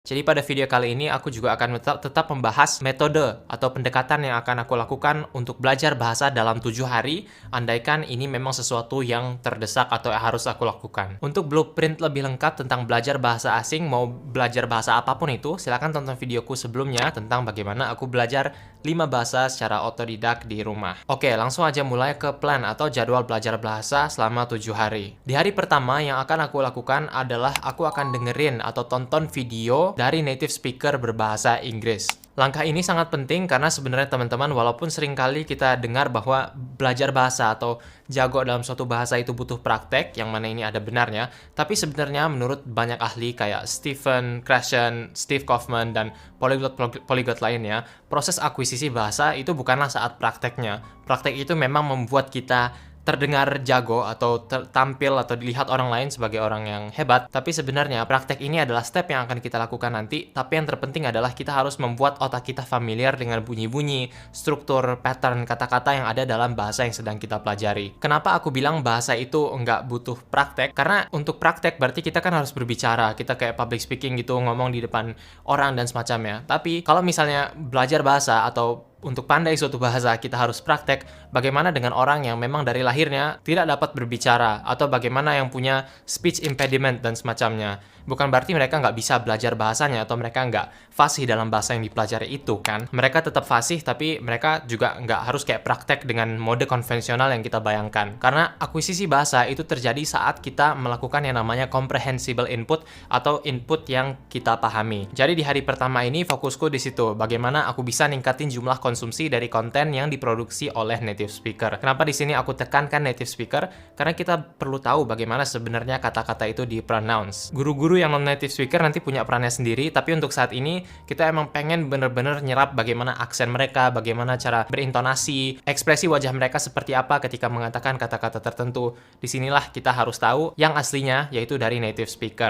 Jadi pada video kali ini aku juga akan tetap membahas metode atau pendekatan yang akan aku lakukan untuk belajar bahasa dalam 7 hari, andaikan ini memang sesuatu yang terdesak atau harus aku lakukan. Untuk blueprint lebih lengkap tentang belajar bahasa asing, mau belajar bahasa apapun itu, silahkan tonton videoku sebelumnya tentang bagaimana aku belajar 5 bahasa secara otodidak di rumah. Oke, langsung aja mulai ke plan atau jadwal belajar bahasa selama 7 hari. Di hari pertama yang akan aku lakukan adalah aku akan dengerin atau tonton video dari native speaker berbahasa Inggris. Langkah ini sangat penting karena sebenarnya teman-teman, walaupun seringkali kita dengar bahwa belajar bahasa atau jago dalam suatu bahasa itu butuh praktek, yang mana ini ada benarnya, tapi sebenarnya menurut banyak ahli kayak Stephen Krashen, Steve Kaufman, dan polyglot lainnya, proses akuisisi bahasa itu bukanlah saat prakteknya. Praktek itu memang membuat kita terdengar jago atau tampil atau dilihat orang lain sebagai orang yang hebat, tapi sebenarnya praktek ini adalah step yang akan kita lakukan nanti, tapi yang terpenting adalah kita harus membuat otak kita familiar dengan bunyi-bunyi, struktur, pattern kata-kata yang ada dalam bahasa yang sedang kita pelajari. Kenapa aku bilang bahasa itu nggak butuh praktek? Karena untuk praktek berarti kita kan harus berbicara, kita kayak public speaking gitu, ngomong di depan orang dan semacamnya. Tapi kalau misalnya belajar bahasa atau untuk pandai suatu bahasa kita harus praktek, bagaimana dengan orang yang memang dari lahirnya tidak dapat berbicara, atau bagaimana yang punya speech impediment dan semacamnya. Bukan berarti mereka nggak bisa belajar bahasanya atau mereka nggak fasih dalam bahasa yang dipelajari itu kan. Mereka tetap fasih, tapi mereka juga nggak harus kayak praktek dengan mode konvensional yang kita bayangkan. Karena akuisisi bahasa itu terjadi saat kita melakukan yang namanya comprehensible input atau input yang kita pahami. Jadi di hari pertama ini fokusku di situ, bagaimana aku bisa ningkatin jumlah konsumsi dari konten yang diproduksi oleh native speaker. Kenapa di sini aku tekankan native speaker? Karena kita perlu tahu bagaimana sebenarnya kata-kata itu di-pronounce. Guru-guru yang non-native speaker nanti punya perannya sendiri, tapi untuk saat ini kita emang pengen bener-bener nyerap bagaimana aksen mereka, bagaimana cara berintonasi, ekspresi wajah mereka seperti apa ketika mengatakan kata-kata tertentu. Disinilah kita harus tahu yang aslinya, yaitu dari native speaker.